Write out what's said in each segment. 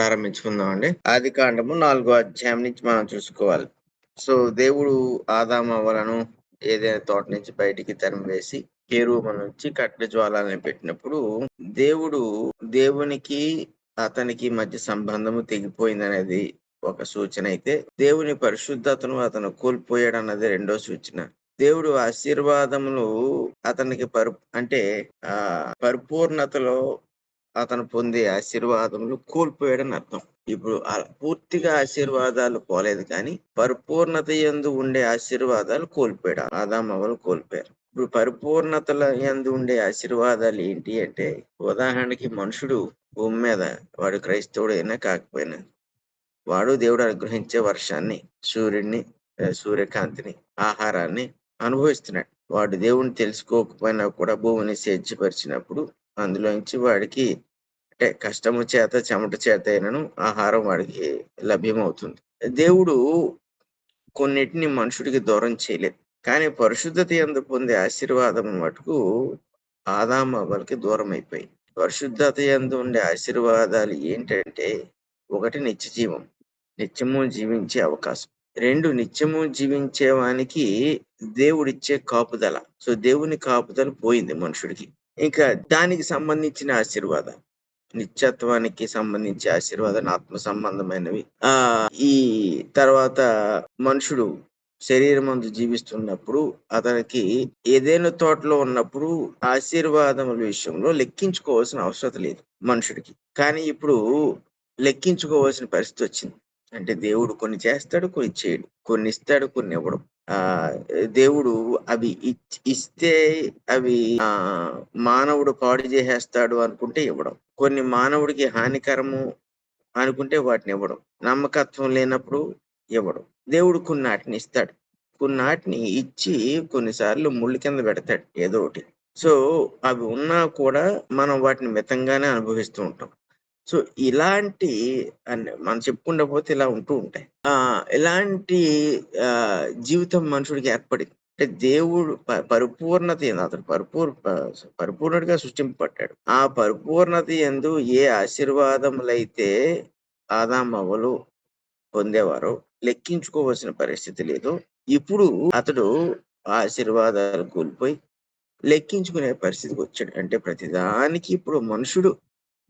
ప్రారంభించుకుందామండి. ఆదికాండము 4 అధ్యాయం నుంచి మనం చూసుకోవాలి. సో, దేవుడు ఆదామవ్వలను ఏదైనా తోట నుంచి బయటికి తరిమివేసి, కెరూబు నుంచి కట్టె జ్వాలలని పెట్టినప్పుడు, దేవుడు దేవునికి, అతనికి మధ్య సంబంధము తెగిపోయిందనేది ఒక సూచన అయితే, దేవుని పరిశుద్ధతను అతను కోల్పోయాడన్నది రెండో సూచన. దేవుడు ఆశీర్వాదములు అతనికి అంటే పరిపూర్ణతలో అతను పొందే ఆశీర్వాదములు కోల్పోయాడని అర్థం. ఇప్పుడు పూర్తిగా ఆశీర్వాదాలు పోలేదు కానీ, పరిపూర్ణత యందు ఉండే ఆశీర్వాదాలు కోల్పోయాడు. ఆదామవ్వలు కోల్పోయారు. ఇప్పుడు పరిపూర్ణతల యందు ఉండే ఆశీర్వాదాలు ఏంటి అంటే, ఉదాహరణకి మనుషుడు భూమి మీద వాడు క్రైస్తవుడైనా కాకపోయినా, వాడు దేవుడు అనుగ్రహించే వర్షాన్ని, సూర్యుడిని, సూర్యకాంతిని, ఆహారాన్ని అనుభవిస్తున్నాడు. వాడు దేవుణ్ణి తెలుసుకోకపోయినా కూడా భూమిని సేద్యపరిచినప్పుడు అందులోంచి వాడికి అంటే కష్టము చేత చెమట చేత అయినను ఆహారం వాడికి లభ్యమవుతుంది. దేవుడు కొన్నిటిని మనుషుడికి దూరం చేయలేదు. కానీ పరిశుద్ధత యందు పొందే ఆశీర్వాదం మటుకు ఆదామవ్వలకి దూరం అయిపోయి. పరిశుద్ధత యందు ఉండే ఆశీర్వాదాలు ఏంటంటే, ఒకటి నిత్య జీవం, నిత్యము జీవించే అవకాశం. 2 నిత్యము జీవించే వానికి దేవుడిచ్చే కాపుదల. సో, దేవుని కాపుదల పోయింది మనుషుడికి. ఇంకా దానికి సంబంధించిన ఆశీర్వాదాలు, నిత్యత్వానికి సంబంధించి ఆశీర్వాదాలు ఆత్మ సంబంధమైనవి. ఈ తర్వాత మనుషుడు శరీరమందు జీవిస్తున్నప్పుడు అతనికి ఏదైనా తోటలో ఉన్నప్పుడు ఆశీర్వాదముల విషయంలో లెక్కించుకోవాల్సిన అవసరం లేదు మనుషుడికి. కానీ ఇప్పుడు లెక్కించుకోవాల్సిన పరిస్థితి వచ్చింది. అంటే దేవుడు కొన్ని చేస్తాడు, కొన్ని చేయడు. కొన్ని ఇస్తాడు, కొన్ని ఇవ్వడు. దేవుడు అవి ఇస్తే అవి మానవుడు పాడు చేసేస్తాడు అనుకుంటే ఇవ్వడం. కొన్ని మానవుడికి హానికరము అనుకుంటే వాటిని ఇవ్వడం. నమ్మకత్వం లేనప్పుడు ఇవ్వడం. దేవుడు కొన్నాటిని ఇస్తాడు. కొన్నాటిని ఇచ్చి కొన్నిసార్లు ముళ్ళు కింద పెడతాడు ఏదో ఒకటి. సో, అవి ఉన్నా కూడా మనం వాటిని మితంగానే అనుభవిస్తూ ఉంటాం. సో, ఇలాంటి మనం చెప్పుకుంటూ పోతే ఇలా ఉంటూ ఉంటాయి. ఇలాంటి జీవితం మనుషుడికి ఏర్పడింది. అంటే దేవుడు పరిపూర్ణత అతను పరిపూర్ణుడిగా సృష్టింపబడ్డాడు. ఆ పరిపూర్ణత యందు ఏ ఆశీర్వాదములైతే ఆదామవ్వలు పొందేవారో లెక్కించుకోవాల్సిన పరిస్థితి లేదు. ఇప్పుడు అతడు ఆశీర్వాదాలు కోల్పోయి లెక్కించుకునే పరిస్థితికి వచ్చాడు. అంటే ప్రతిదానికి ఇప్పుడు మనుషుడు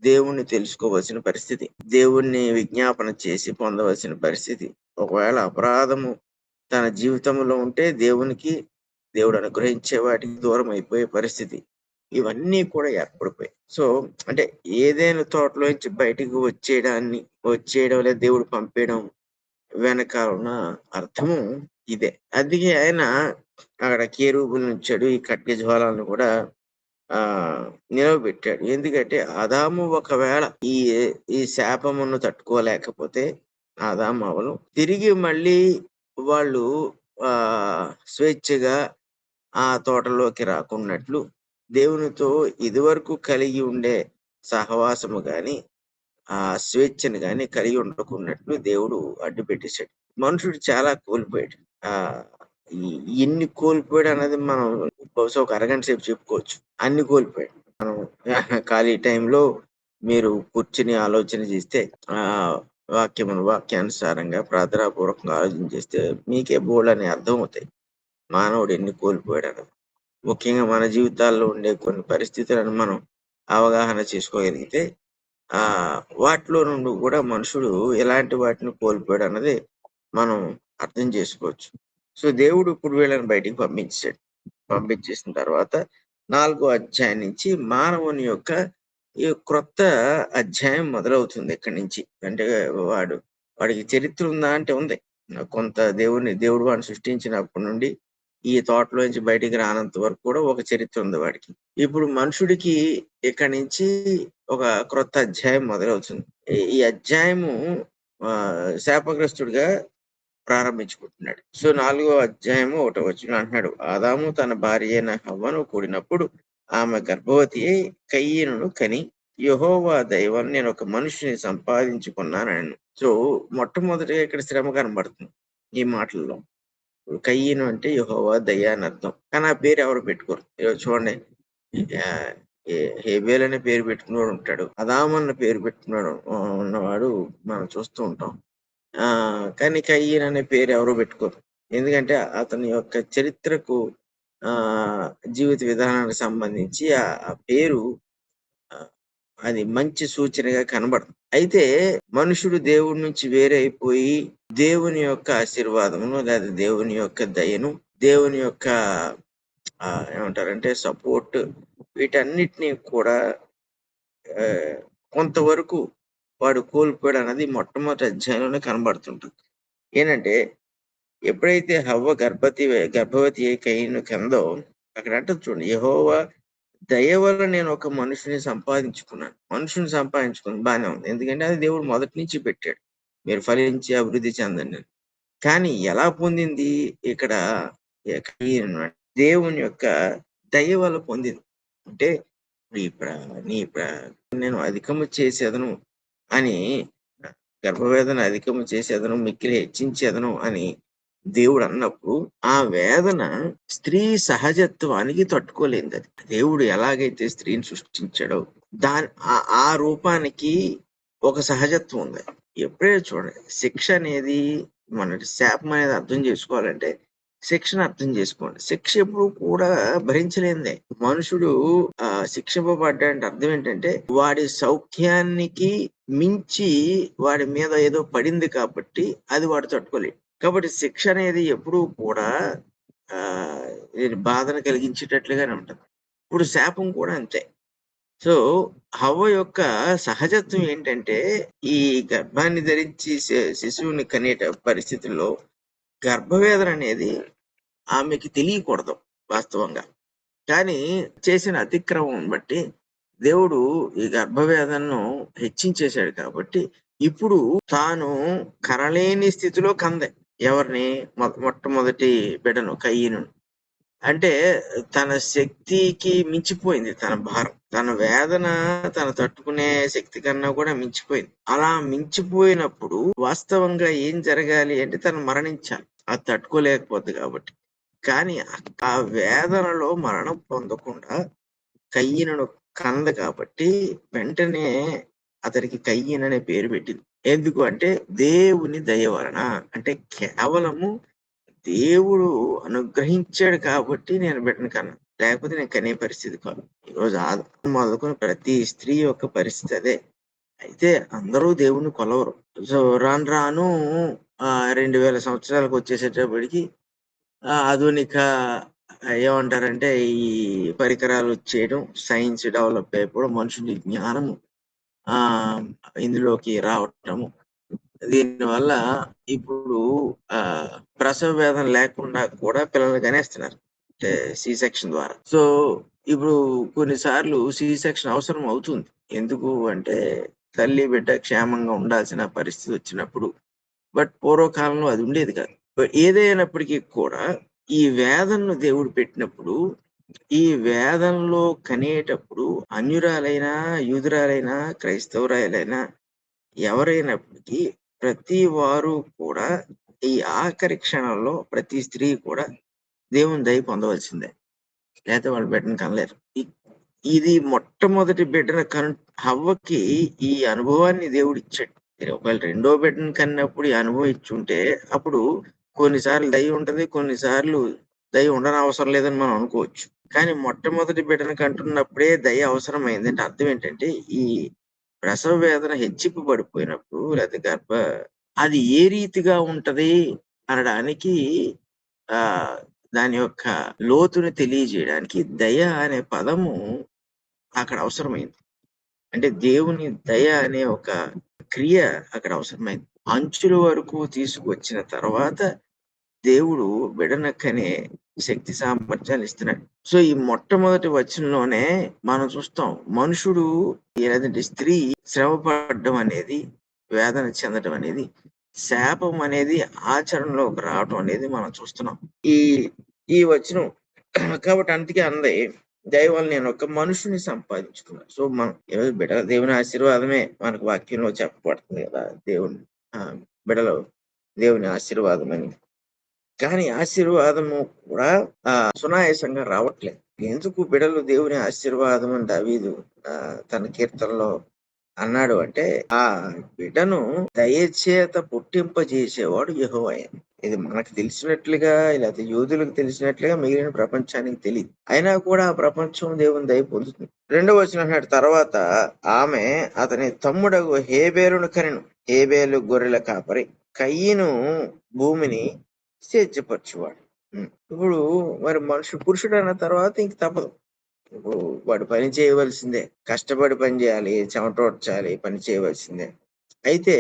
దేవుణ్ణి తెలుసుకోవాల్సిన పరిస్థితి, దేవుణ్ణి విజ్ఞాపన చేసి పొందవలసిన పరిస్థితి. ఒకవేళ అపరాధము తన జీవితంలో ఉంటే దేవుడు అనుగ్రహించే వాటికి దూరం అయిపోయే పరిస్థితి. ఇవన్నీ కూడా ఏర్పడిపోయాయి. సో, అంటే ఏదైనా తోటలోంచి బయటికి వచ్చేయడం లేదా దేవుడు పంపేయడం వెనకాల ఉన్న అర్థము ఇదే. అందుకే ఆయన అక్కడ కెరూబులను ఉంచాడు. ఈ ఖడ్గ జ్వాలలను కూడా నిలవబెట్టాడు. ఎందుకంటే ఆదాము ఒకవేళ ఈ శాపమును తట్టుకోలేకపోతే ఆదామవ్వలు తిరిగి మళ్ళీ వాళ్ళు స్వేచ్ఛగా ఆ తోటలోకి రాకున్నట్లు దేవునితో ఇదివరకు కలిగి ఉండే సహవాసము గాని, ఆ స్వేచ్ఛను గాని కలిగి ఉండకున్నట్లు దేవుడు అడ్డు పెట్టేశాడు. మనుషుడు చాలా కోల్పోయాడు. ఎన్ని కోల్పోయాడు అన్నది మనం బహుశా ఒక అరగంట సేపు చెప్పుకోవచ్చు. అన్ని కోల్పోయాడు. మనం ఖాళీ టైంలో మీరు కూర్చుని ఆలోచన చేస్తే వాక్యానుసారంగా ప్రార్థనాపూర్వకంగా ఆలోచన చేస్తే మీకే బోల్డన్ని అర్థం అవుతాయి. మానవుడు ఎన్ని కోల్పోయాడన్నది. ముఖ్యంగా మన జీవితాల్లో ఉండే కొన్ని పరిస్థితులను మనం అవగాహన చేసుకోగలిగితే వాటిలో నుండి కూడా మనుషుడు ఎలాంటి వాటిని కోల్పోయాడు అన్నది మనం అర్థం చేసుకోవచ్చు. సో, దేవుడు ఇప్పుడు వీళ్ళని బయటికి పంపించాడు. పంపించేసిన తర్వాత 4వ అధ్యాయం నుంచి మానవుని యొక్క ఈ క్రొత్త అధ్యాయం మొదలవుతుంది ఇక్కడి నుంచి. అంటే వాడికి చరిత్ర ఉందా అంటే ఉంది. కొంత దేవుడు వాడిని సృష్టించినప్పటి నుండి ఈ తోటలోంచి బయటికి రానంత వరకు కూడా ఒక చరిత్ర ఉంది వాడికి. ఇప్పుడు మనుషుడికి ఇక్కడి నుంచి ఒక క్రొత్త అధ్యాయం మొదలవుతుంది. ఈ అధ్యాయము శాపగ్రస్తుడిగా ప్రారంభించుకుంటున్నాడు. సో, 4వ అధ్యాయము 1వ వచనం అంటున్నాడు, ఆదాము తన భార్య అయిన హవ్వను కూడినప్పుడు ఆమె గర్భవతి అయి కయీనును కని, యెహోవా దైవం నేను ఒక మనిషిని సంపాదించుకున్నానను. సో, మొట్టమొదటిగా ఇక్కడ శ్రమ కనబడుతుంది ఈ మాటల్లో. కయీను అంటే యెహోవా దయ అని అర్థం. కానీ ఆ పేరు ఎవరు పెట్టుకోరు. చూడండి, హేబేల్ అనే పేరు పెట్టుకున్నవాడు ఉంటాడు. అదాము అన్న పేరు పెట్టుకున్నాడు ఉన్నవాడు మనం చూస్తూ ఉంటాం. కానీ కయీన్ అనే పేరు ఎవరు పెట్టుకోరు. ఎందుకంటే అతని యొక్క చరిత్రకు జీవిత విధానానికి సంబంధించి ఆ పేరు అది మంచి సూచనగా కనబడదు. అయితే మనుషుడు దేవుడి నుంచి వేరే అయిపోయి దేవుని యొక్క ఆశీర్వాదమును లేదా దేవుని యొక్క దయను, దేవుని యొక్క ఏమంటారంటే సపోర్ట్, వీటన్నిటిని కూడా కొంతవరకు వాడు కోల్పోయాడు అన్నది మొట్టమొదటి అధ్యాయంలోనే కనబడుతుంటుంది. ఏంటంటే ఎప్పుడైతే హవ్వ గర్భవతి అయి కయీను కందో అక్కడ అంటుంది చూడండి, యెహోవా దయ వల్ల నేను ఒక మనుషుని సంపాదించుకున్నాను. మనుషుని సంపాదించుకుని బానే ఉంది. ఎందుకంటే అది దేవుడు మొదటి నుంచి పెట్టాడు. మీరు ఫలించి అభివృద్ధి చెందండి అని. కానీ ఎలా పొందింది ఇక్కడ కయీను? దేవుని యొక్క దయ వల్ల పొందింది. అంటే నేను అధికము చేసేదను అని, గర్భవేదన అధికము చేసేదను, మిక్కిలి హెచ్చించేదను అని దేవుడు అన్నప్పుడు ఆ వేదన స్త్రీ సహజత్వానికి తట్టుకోలేదు. అది దేవుడు ఎలాగైతే స్త్రీని సృష్టించాడో ఆ రూపానికి ఒక సహజత్వం ఉంది. ఎప్పుడైతే చూడండి, శిక్ష అనేది మన శాపం అనేది అర్థం చేసుకోవాలంటే శిక్షను అర్థం చేసుకోండి. శిక్ష ఎప్పుడు కూడా భరించలేనిదే. మనుషుడు శిక్షింపబడ్డాడంటే అర్థం ఏంటంటే వాడి సౌఖ్యానికి మించి వాడి మీద ఏదో పడింది కాబట్టి అది వాడు తట్టుకోలేడు. కాబట్టి శిక్ష అనేది ఎప్పుడూ కూడా బాధను కలిగించేటట్లుగానే ఉంటుంది. ఇప్పుడు శాపం కూడా అంతే. సో హవ్వ యొక్క సహజత్వం ఏంటంటే ఈ గర్భాన్ని ధరించి శిశువుని కనేట పరిస్థితుల్లో గర్భవేదన అనేది ఆమెకి తెలియకూడదు వాస్తవంగా. కానీ చేసిన అతిక్రమం బట్టి దేవుడు ఈ గర్భవేదనను హెచ్చించేశాడు కాబట్టి ఇప్పుడు తాను కనలేని స్థితిలో కందే. ఎవరిని? మొట్టమొదటి బిడ్డను, కయీను. అంటే తన శక్తికి మించిపోయింది తన భారం. తన వేదన తను తట్టుకునే శక్తి కన్నా కూడా మించిపోయింది. అలా మించిపోయినప్పుడు వాస్తవంగా ఏం జరగాలి అంటే తను మరణించాలి. అది తట్టుకోలేకపోద్ది కాబట్టి. కానీ ఆ వేదనలో మరణం పొందకుండా కయ్యను కంద కాబట్టి వెంటనే అతనికి కయ్యన్ అనే పేరు పెట్టింది. ఎందుకు అంటే దేవుని దయ వలన, అంటే కేవలము దేవుడు అనుగ్రహించాడు కాబట్టి నేను బిడ్డను కన్నా, లేకపోతే నేను కనే పరిస్థితి కాదు. ఈరోజు మొదలుకొని ప్రతి స్త్రీ యొక్క పరిస్థితి అదే. అయితే అందరూ దేవుని కొలవరు. సో రాను రాను 2000 సంవత్సరాలకు వచ్చేసేటప్పటికి ఆధునిక ఏమంటారంటే ఈ పరికరాలు వచ్చేయడం, సైన్స్ డెవలప్ అయిపోవడం, మనుషుని జ్ఞానము ఇందులోకి రావటము. దీనివల్ల ఇప్పుడు ప్రసవ వేదన లేకుండా కూడా పిల్లల్ని కనేస్తున్నారు, అంటే సి సెక్షన్ ద్వారా. సో ఇప్పుడు కొన్నిసార్లు సి సెక్షన్ అవసరం అవుతుంది. ఎందుకు అంటే తల్లి బిడ్డ క్షేమంగా ఉండాల్సిన పరిస్థితి వచ్చినప్పుడు. బట్ పూర్వకాలంలో అది ఉండేది కాదు. ఏదైనప్పటికీ కూడా ఈ వేదనను దేవుడు పెట్టినప్పుడు, ఈ వేదనలో కనేటప్పుడు అన్యురాలైనా, యూదురాలైనా, క్రైస్తవురాలైనా ఎవరైనప్పటికీ ప్రతి వారు కూడా ఈ ఆఖరి క్షణంలో ప్రతి స్త్రీ కూడా దేవుని దయ పొందవలసిందే. లేకపోతే వాళ్ళు బిడ్డను కనలేరు. ఇది మొట్టమొదటి బిడ్డను హవ్వకి ఈ అనుభవాన్ని దేవుడు ఇచ్చాడు. ఒకవేళ రెండో బిడ్డను కన్నప్పుడు ఈ అనుభవం ఇచ్చుంటే అప్పుడు కొన్నిసార్లు దయ ఉంటది, కొన్నిసార్లు దయ ఉండని అవసరం లేదని మనం అనుకోవచ్చు. కానీ మొట్టమొదటి బిడ్డను కంటున్నప్పుడే దయ అవసరమైంది. అంటే అర్థం ఏంటంటే ఈ ప్రసవ వేదన హెచ్చింపబడిపోయినప్పుడు లేకపోతే అది ఏ రీతిగా ఉంటది అనడానికి దాని యొక్క లోతుని తెలియజేయడానికి దయ అనే పదము అక్కడ అవసరమైంది. అంటే దేవుని దయ అనే ఒక క్రియ అక్కడ అవసరమైంది. అంచుల వరకు తీసుకువచ్చిన తర్వాత దేవుడు బిడనక్కనే శక్తి సామర్థ్యాలు ఇస్తున్నాడు. సో ఈ మొట్టమొదటి వచనంలోనే మనం చూస్తాం, మనుషుడు లేదంటే స్త్రీ శ్రమ పడడం అనేది, వేదన చెందడం అనేది, శాపం అనేది ఆచరణలోకి రావడం అనేది మనం చూస్తున్నాం ఈ వచనం. కాబట్టి అందుకే అంది దైవం నేను ఒక మనుషుని సంపాదించుకున్నాను. సో మనం ఈరోజు దేవుని ఆశీర్వాదమే మనకు వాక్యంలో చెప్పబడుతుంది కదా, దేవుని బిడలో దేవుని ఆశీర్వాదం అని. కానీ ఆశీర్వాదము కూడా సునాయాసంగా రావట్లేదు. ఎందుకు బిడలు దేవుని ఆశీర్వాదం అని దావీదు తన కీర్తనలో అన్నాడు అంటే, ఆ బిడ్డను దయచేత పుట్టింపజేసేవాడు యెహోవాయే. ఇది మనకు తెలిసినట్లుగా లేకపోతే యూదులకు తెలిసినట్లుగా మిగిలిన ప్రపంచానికి తెలీదు. అయినా కూడా ఆ ప్రపంచం దేవుని దయ పొందుతుంది. రెండవ వచనం అంటున్నాడు, తర్వాత ఆమె అతని తమ్ముడగు హేబేలును కనెను. హేబేలు గొర్రెల కాపరి, కయీను భూమిని సేద్యపరచువాడు. ఇప్పుడు మరి పురుషుడు అన్న తర్వాత ఇంక తప్పదు. ఇప్పుడు వాడు పని చేయవలసిందే. కష్టపడి పని చేయాలి, చెమటోడ్చాలి, పని చేయవలసిందే. అయితే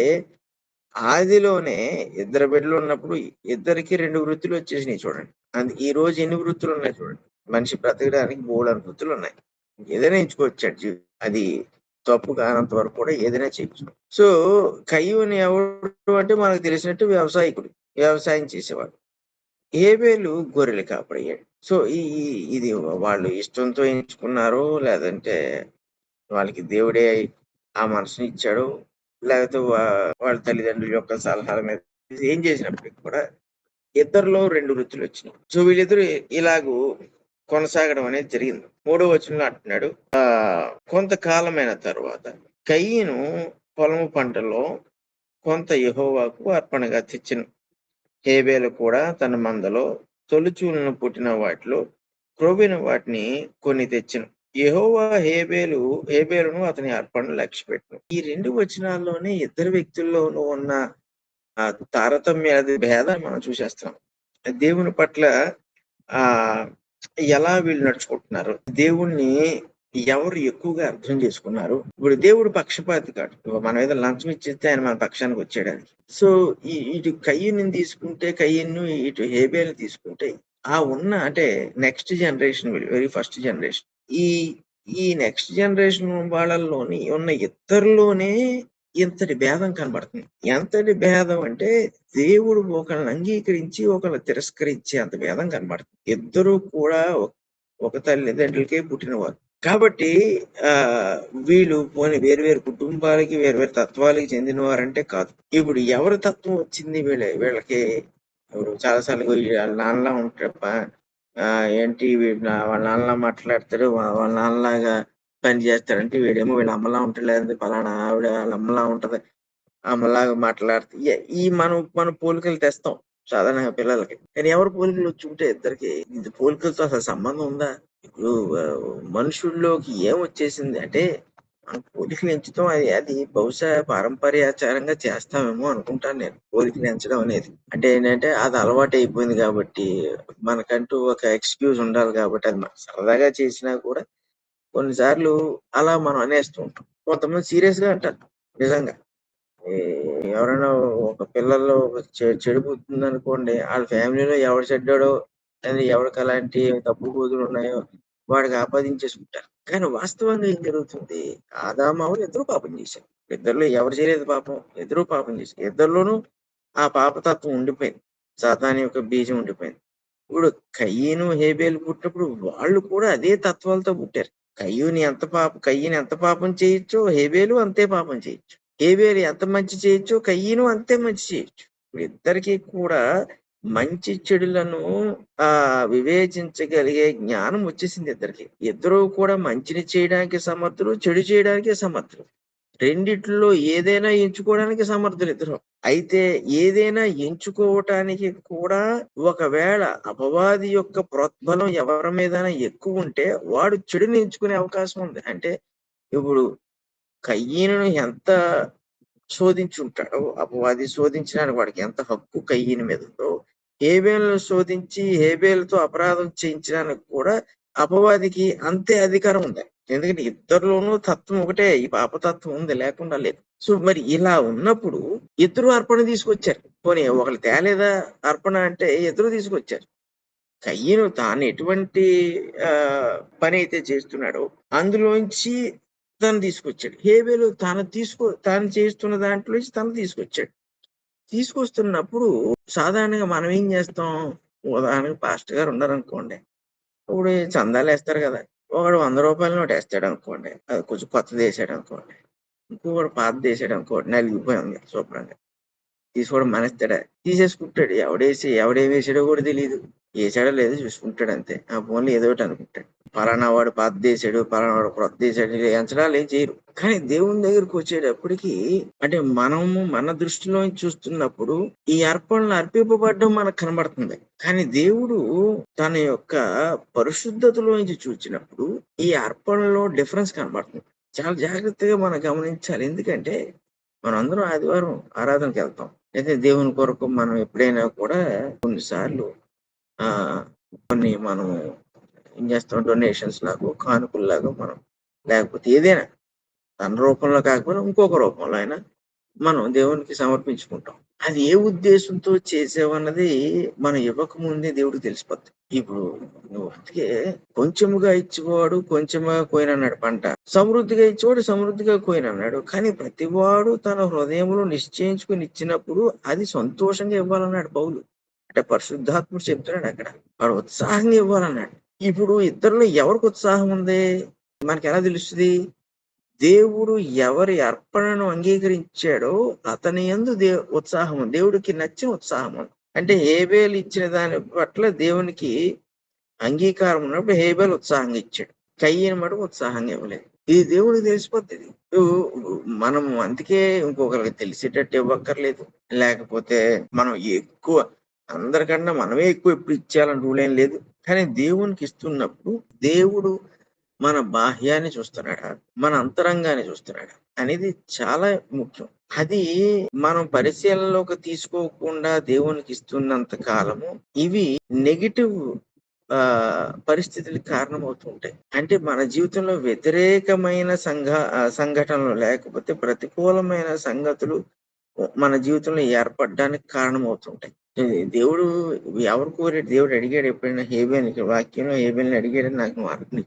ఆదిలోనే ఇద్దరు బిడ్డలు ఉన్నప్పుడు ఇద్దరికి 2 వృత్తులు వచ్చేసినాయి చూడండి. ఈ రోజు ఎన్ని వృత్తులు ఉన్నాయి చూడండి. మనిషి బ్రతకడానికి బోలెడన్ని వృత్తులు ఉన్నాయి. ఏదైనా ఎంచుకోవచ్చాడు అది తప్పు కానంత వరకు కూడా ఏదైనా చేయొచ్చు. సో కయ్యూని ఎవరు అంటే మనకు తెలిసినట్టు వ్యవసాయకుడు. వ్యవసాయం చేసేవాడు. హేబేలు గొర్రెలు కాపరయ్యాడు. సో ఇది వాళ్ళు ఇష్టంతో ఎంచుకున్నారో లేదంటే వాళ్ళకి దేవుడే ఆ మనసుని ఇచ్చాడు. లేకపోతే వాళ్ళ తల్లిదండ్రుల యొక్క సలహాల మీద ఏం చేసినప్పటికి కూడా ఇద్దరిలో 2 వృత్తులొచ్చినాయి. సో వీళ్ళిద్దరూ ఇలాగూ కొనసాగడం అనేది జరిగింది. 3వ వచనంలో అంటున్నాడు, కొంతకాలమైన తరువాత కయీను పొలము పంటలో కొంత యెహోవాకు అర్పణగా తెచ్చెను. హేబేలు కూడా తన మందలో తొలిచూలున పుట్టిన వాటిలో క్రొవ్విన వాటిని కొన్ని తెచ్చెను. యెహోవా హేబేలును అతని అర్పణను లక్ష్యపెట్టెను. ఈ 2 వచనాల్లోనే ఇద్దరు వ్యక్తుల్లోనూ ఉన్న తారతమ్యాది భేదాన్ని మనం చూసేస్తున్నాం. దేవుని పట్ల ఆహ్, ఎలా వీళ్ళు నడుచుకుంటున్నారు? దేవుణ్ణి ఎవరు ఎక్కువగా అర్థం చేసుకున్నారు? ఇప్పుడు దేవుడు పక్షపాతి కాడు. మనం ఏదో లంచం ఇచ్చేస్తే ఆయన మన పక్షానికి వచ్చేయడానికి. సో, ఇటు కయీనుని తీసుకుంటే కయీను, ఇటు హేబేలుని తీసుకుంటే అంటే నెక్స్ట్ జనరేషన్ వీళ్ళు. Very first generation. ఈ ఈ నెక్స్ట్ జనరేషన్ వాళ్ళలోని ఉన్న ఇద్దరిలోనే ఇంతటి భేదం కనబడుతుంది. ఎంతటి భేదం అంటే దేవుడు ఒకళ్ళని అంగీకరించి ఒకళ్ళని తిరస్కరించే అంత భేదం కనబడుతుంది. ఇద్దరూ కూడా ఒక తల్లిదండ్రులకే పుట్టినవారు. కాబట్టి వీళ్ళు పోనీ వేరు వేరు కుటుంబాలకి వేరు వేరు తత్వాలకి చెందినవారంటే కాదు. ఇప్పుడు ఎవరి తత్వం వచ్చింది వీళ్ళకి? ఇప్పుడు చాలా సార్లు వాళ్ళ నాన్నలా ఉంటాడు. ఏంటి వాళ్ళ నాన్నలా మాట్లాడతాడు. వాళ్ళ నాన్నలాగా పని చేస్తాడంటే వీడేమో వీళ్ళ అమ్మలా ఉంటాడు. లేదంటే పలానా ఆవిడ వాళ్ళ అమ్మలా ఉంటది. అమ్మలాగా మాట్లాడితే మన పోలికలు తెస్తాం సాధారణంగా పిల్లలకి. కానీ ఎవరి పోలికలు వచ్చి ఉంటే ఇద్దరికి ఇది పోలికలతో అసలు సంబంధం ఉందా? ఇప్పుడు మనుషుల్లోకి ఏమొచ్చేసింది అంటే మనం పోలికలు ఎంచుతాం. అది బహుశా పారంపర్యాచారంగా చేస్తామేమో అనుకుంటాను నేను. పోలికలు ఎంచడం అనేది. అంటే ఏంటంటే అది అలవాటు అయిపోయింది కాబట్టి మనకంటూ ఒక ఎక్స్‌క్యూజ్ ఉండాలి కాబట్టి అది మనం సరదాగా చేసినా కూడా కొన్నిసార్లు అలా మనం అనేస్తూ ఉంటాం. కొంతమంది సీరియస్‌గా అంటారు నిజంగా. ఈ ఎవరైనా ఒక పిల్లల్లో చెడు పుట్టిందనుకోండి, ఆళ్ళ ఫ్యామిలీలో ఎవడు చెడ్డోడో, లేదా ఎవడికి అలాంటి తప్పుడు బుద్ధులు ఉన్నాయో వాడికి ఆపాదించేసుకుంటారు. కానీ వాస్తవంగా ఏం జరుగుతుంది? ఆదాము, హవ్వ ఇద్దరూ పాపం చేశారు. ఇద్దరిలో ఎవరు చేయలేదు పాపం? ఇద్దరూ పాపం చేశారు. ఇద్దరిలోనూ ఆ పాపతత్వం ఉండిపోయింది. సాతాను యొక్క బీజం ఉండిపోయింది. ఇప్పుడు కయీను, హేబేలు పుట్టినప్పుడు వాళ్ళు కూడా అదే తత్వాలతో పుట్టారు. కయీను ఎంత పాపం చేయొచ్చో హేబేలు అంతే పాపం చేయొచ్చు. హేబేలు ఎంత మంచి చేయొచ్చో కయీను అంతే మంచి చేయొచ్చు. ఇద్దరికీ కూడా మంచి చెడులను వివేచించగలిగే జ్ఞానం వచ్చేసింది ఇద్దరికి. ఇద్దరూ కూడా మంచిని చేయడానికి సమర్థులు, చెడు చేయడానికి సమర్థులు. రెండిట్లో ఏదైనా ఎంచుకోవడానికి సమర్థులు ఇద్దరు. అయితే ఏదైనా ఎంచుకోవటానికి కూడా ఒకవేళ అపవాది యొక్క ప్రోద్బలం ఎవరి మీదైనా ఎక్కువ ఉంటే వాడు చెడుని ఎంచుకునే అవకాశం ఉంది. అంటే ఇప్పుడు కయ్యను ఎంత శోధించుంటాడో అపవాది శోధించడానికి వాడికి ఎంత హక్కు కయ్యని మీద ఉందో, హేబేలును శోధించి హేబేలుతో అపరాధం చేయించడానికి కూడా అపవాదికి అంతే అధికారం ఉంది. ఎందుకంటే ఇద్దరిలోనూ తత్వం ఒకటే. ఈ పాపతత్వం ఉంది, లేకుండా లేదు. సో మరి ఇలా ఉన్నప్పుడు ఇద్దరు అర్పణ తీసుకొచ్చారు. పోనీ ఒకళ్ళు తేలేదా అర్పణ అంటే ఇద్దరు తీసుకొచ్చారు. కయ్యను తాను ఎటువంటి పని అయితే చేస్తున్నాడో అందులోంచి తను తీసుకొచ్చాడు. హేబేలు తాను చేస్తున్న దాంట్లోంచి తను తీసుకొచ్చాడు. తీసుకొస్తున్నప్పుడు సాధారణంగా మనం ఏం చేస్తాం? ఉదాహరణకు పాస్టర్ గారు ఉన్నారనుకోండి. ఇప్పుడు చందాలేస్తారు కదా! ఒకడు రూ. 100 నోటేస్తాడనుకోండి. అది కొంచెం కొత్తదేసాడనుకోండి. ఇంకొకడు పాతదేసాడనుకోండి. నలిగిపోయింది శుభ్రంగా. తీసుకోవడం మానేస్తాడా? తీసేసుకుంటాడు. ఎవడేసాడో కూడా తెలీదు. ఏసాడో లేదో చూసుకుంటాడు అంతే. ఆ పోన్లే ఏదో ఒకటి అనుకుంటాడు. పలానా వాడు పాతదేశాడు, పలానా వాడు క్రొత్తదేశాడు, ఇలా ఎంచడాలు ఏం చేయరు. కానీ దేవుని దగ్గరికి వచ్చేటప్పటికి అంటే మనము మన దృష్టిలో చూస్తున్నప్పుడు ఈ అర్పణలు అర్పింపబడడం మనకు కనబడుతుంది. కానీ దేవుడు తన యొక్క పరిశుద్ధతలోంచి చూచినప్పుడు ఈ అర్పణలో డిఫరెన్స్ కనబడుతుంది. చాలా జాగ్రత్తగా మనం గమనించాలి. ఎందుకంటే మనందరం ఆదివారం ఆరాధనకి వెళ్తాం. అయితే దేవుని కొరకు మనం ఎప్పుడైనా కూడా కొన్నిసార్లు ఆ కొన్ని మనం ఏం చేస్తాం డొనేషన్స్ లాగో, కానుకల్లాగో మనం లేకపోతే ఏదైనా ధన రూపంలో కాకపోయినా ఇంకొక రూపంలో అయినా మనం దేవునికి సమర్పించుకుంటాం. అది ఏ ఉద్దేశంతో చేసావన్నది మనం ఇవ్వకముందే దేవుడికి తెలిసిపోద్ది. ఇప్పుడు నువ్వు అందుకే కొంచెముగా ఇచ్చేవాడు కొంచెముగా కోయనన్నాడు పంట. సమృద్ధిగా ఇచ్చేవాడు సమృద్ధిగా కోయనన్నాడు. కానీ ప్రతివాడు తన హృదయంలో నిశ్చయించుకుని ఇచ్చినప్పుడు అది సంతోషంగా ఇవ్వాలన్నాడు పౌలు. అంటే పరిశుద్ధాత్ముడు చెప్తున్నాడు అక్కడ. వాడు ఉత్సాహంగా ఇవ్వాలన్నాడు. ఇప్పుడు ఇద్దరిలో ఎవరికి ఉత్సాహం ఉంది? మనకెలా తెలుస్తది? దేవుడు ఎవరి అర్పణను అంగీకరించాడో అతని యందు ఉత్సాహం ఉంది. దేవుడికి నచ్చిన ఉత్సాహం ఉంది. అంటే హేబేలు ఇచ్చిన దాని పట్ల దేవునికి అంగీకారం ఉన్నప్పుడు హేబేలు ఉత్సాహంగా ఇచ్చాడు. కయ్యను మటుకు ఉత్సాహంగా ఇవ్వలేదు. ఇది దేవుడికి తెలిసిపోతుంది. మనం అందుకే ఇంకొకరికి తెలిసేటట్టు ఇవ్వక్కర్లేదు. లేకపోతే మనం ఎక్కువ అందరికన్నా మనమే ఎక్కువ ఎప్పుడు ఇచ్చేయాలని రూల్ ఏం లేదు. కానీ దేవునికి ఇస్తున్నప్పుడు దేవుడు మన బాహ్యాన్ని చూస్తున్నాడా? మన అంతరంగాన్ని చూస్తున్నాడా? అనేది చాలా ముఖ్యం. అది మనం పరిశీలనలోకి తీసుకోకుండా దేవునికి ఇస్తున్నంత కాలము ఇవి నెగెటివ్ పరిస్థితులకు కారణమవుతూ ఉంటాయి. అంటే మన జీవితంలో వ్యతిరేకమైన సంఘటనలు లేకపోతే ప్రతికూలమైన సంగతులు మన జీవితంలో ఏర్పడడానికి కారణమవుతుంటాయి. దేవుడు ఎవరు కోరాడు? దేవుడు అడిగాడు ఎప్పుడైనా హేబేలుకి వాక్యంలో హేబేలుని అడిగాడు నాకు నువ్వు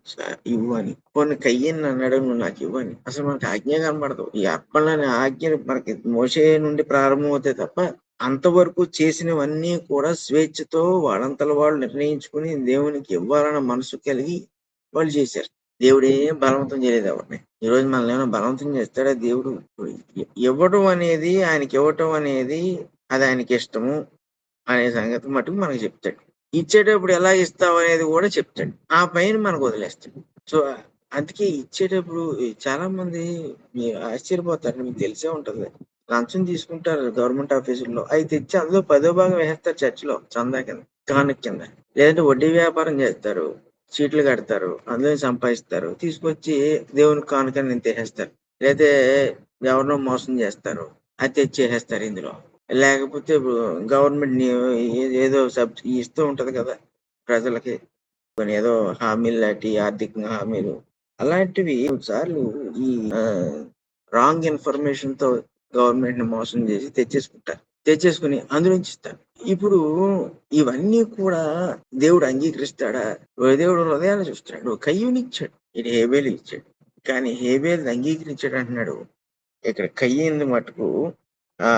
ఇవ్వు అని. కొన్ని కయ్యని అన్నాడు నువ్వు నాకు ఇవ్వు అని. అసలు మనకు ఆజ్ఞ కనబడదు. ఈ అర్పణలనే ఆజ్ఞలు మనకి మోషే నుండి ప్రారంభమవుతాయి తప్ప అంతవరకు చేసినవన్నీ కూడా స్వేచ్ఛతో వాళ్ళంతల వాళ్ళు నిర్ణయించుకుని దేవునికి ఇవ్వాలన్న మనసు కలిగి వాళ్ళు చేశారు. దేవుడు ఏం బలవంతం చేయలేదు ఎవరిని. ఈ రోజు మనల్ని ఏమైనా బలవంతం చేస్తాడా దేవుడు? ఇవ్వడం అనేది ఆయనకి ఇవ్వటం అనేది అది ఆయనకి ఇష్టము అనే సంగతి మటుకు మనకు చెప్తాడు. ఇచ్చేటప్పుడు ఎలా ఇస్తావు అనేది కూడా చెప్తాడు. ఆ పైన మనకు వదిలేస్తాడు. సో అందుకే ఇచ్చేటప్పుడు చాలా మంది ఆశ్చర్యపోతారు. మీకు తెలిసే ఉంటది. లంచం తీసుకుంటారు గవర్నమెంట్ ఆఫీసుల్లో. అవి తెచ్చి అందులో 10వ భాగం వేస్తారు చర్చిలో చందా కింద, కానుక కింద. లేదంటే వడ్డీ వ్యాపారం చేస్తారు. చీట్లు కడతారు. అందులో సంపాదిస్తారు. తీసుకొచ్చి దేవునికి కానుకని నింతేసేస్తారు. లేతే ఎవరినో మోసం చేస్తారు. అది తెచ్చేసేస్తారు ఇందులో. లేకపోతే గవర్నమెంట్ ఏదో సబ్సిడీ ఇస్తూ ఉంటది కదా ప్రజలకి. కొన్ని ఏదో హామీలు లాంటి ఆర్థికంగా హామీలు అలాంటివి కొన్నిసార్లు ఈ రాంగ్ ఇన్ఫర్మేషన్ తో గవర్నమెంట్ ని మోసం చేసి తెచ్చేసుకుని అందులోంచి ఇస్తారు. ఇప్పుడు ఇవన్నీ కూడా దేవుడు అంగీకరిస్తాడా? దేవుడు హృదయాన్ని చూస్తాడు. కయ్యూని ఇచ్చాడు, ఇది హేబేలు ఇచ్చాడు. కానీ హేబేలు అంగీకరించాడు అంటున్నాడు. ఇక్కడ కయ్యింది మటుకు ఆ